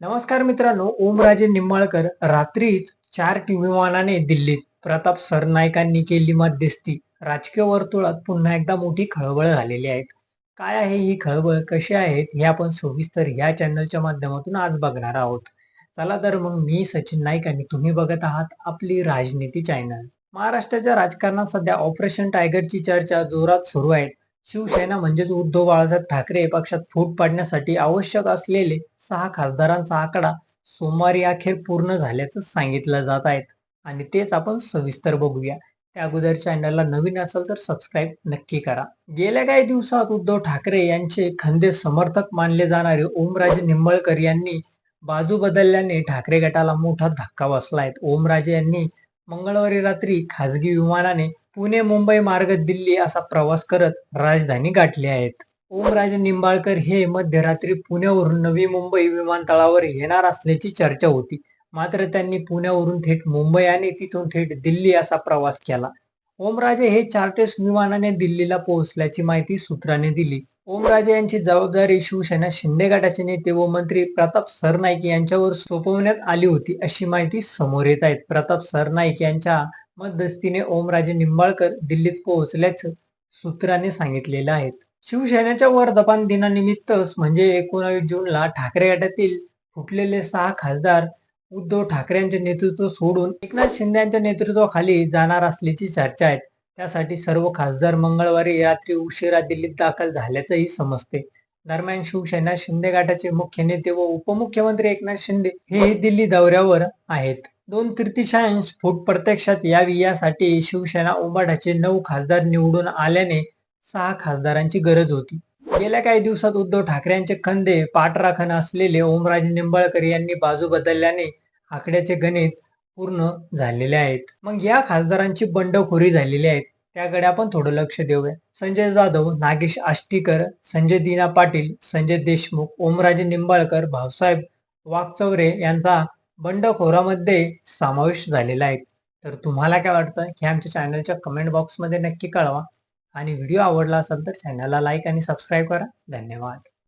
नमस्कार मित्रांनो, ओमराजे निंबाळकर रात्रीच 4 विमानाने दिल्लीत. प्रताप सरनाईकांनी केली मध्यस्थी. राजकीय वर्तुळात पुन्हा एकदा मोठी खळबळ झालेली आहे. काय आहे ही खळबळ, कशी आहेत हे आपण सविस्तर या चॅनलच्या माध्यमातून आज बघणार आहोत. चला तर मग मी सचिन नाईक आणि तुम्ही बघत आहात आपली राजनीती चॅनल. महाराष्ट्राच्या राजकारणात सध्या ऑपरेशन टायगरची चर्चा जोरात सुरू आहे. शिवसेना म्हणजेच उद्धव बाळासाहेब ठाकरे पक्षात फूट पाडण्यासाठी आवश्यक असलेले 6 खासदारांचा आकडा सोमवारी अखेर पूर्ण झाल्याचं सांगितलं जात आहे आणि तेच आपण सविस्तर बघूया. त्या अगोदर चॅनलला नवीन असेल तर सबस्क्राईब नक्की करा. गेल्या काही दिवसात उद्धव ठाकरे यांचे खंदे समर्थक मानले जाणारे ओमराजे निंबाळकर यांनी बाजू बदलल्याने ठाकरे गटाला मोठा धक्का बसला आहे. ओमराजे यांनी मंगळवारी रात्री खासगी विमानाने पुणे मुंबई मार्ग दिल्ली असा प्रवास करत राजधानी गाठली आहेत. ओमराजे निंबाळकर हे मध्यरात्री पुण्यावरून नवी मुंबई विमानतळावर येणार असल्याची चर्चा होती. मात्र त्यांनी पुण्यावरून थेट मुंबई आणि तिथून थेट दिल्ली असा प्रवास केला. ओमराजे हे चार्टर्स विमानाने दिल्लीला पोहोचल्याची माहिती सूत्रांनी दिली. ओमराजे यांची जबाबदारी शिवसेना शिंदे गटाचे नेते व मंत्री प्रताप सरनाईक यांच्यावर सोपवण्यात आली होती अशी माहिती समोर येत आहे. प्रताप सरनाईक यांच्या मध्यस्थीने ओमराजे निंबाळकर दिल्लीत पोहोचल्याचं सूत्रांनी सांगितलेलं आहे. शिवसेनेच्या वर्धापन दिनानिमित्त म्हणजे 19 जूनला ठाकरे गटातील फुटलेले 6 खासदार उद्धव ठाकरे यांचे नेतृत्व सोडून एकनाथ शिंदे यांच्या नेतृत्वाखाली जाणार असल्याची चर्चा आहे. त्यासाठी सर्व खासदार मंगळवारी रात्री उशिरा दिल्लीत दाखल झाल्याचंही समजते. दरम्यान शिवसेना शिंदे गटाचे मुख्य नेते व उपमुख्यमंत्री एकनाथ शिंदे हे दिल्ली दौऱ्यावर आहेत. 2/3 फूट प्रत्यक्षात यावी यासाठी शिवसेना उंबाडाचे 9 खासदार निवडून आल्याने 6 खासदारांची गरज होती. गेल्या काही दिवसात उद्धव ठाकरे यांचे खंदे पाठराखण असलेले ओमराजे निंबाळकर यांनी बाजू बदलल्याने आकड्याचे गणित पूर्ण झालेले आहेत. मग या खासदारांची बंडखोरी झालेली आहे. त्याकडे आपण थोडं लक्ष देऊया. संजय जाधव, नागेश आष्टीकर, संजय दिना पाटील, संजय देशमुख, ओमराजे निंबाळकर, भाऊसाहेब वाकचौरे यांचा बंडखोरामध्ये समावेश झालेला आहे. तर तुम्हाला काय वाटतं हे आमच्या चॅनलच्या कमेंट बॉक्समध्ये नक्की कळवा आणि व्हिडिओ आवडला असेल तर चॅनलला लाईक आणि सबस्क्राईब करा. धन्यवाद.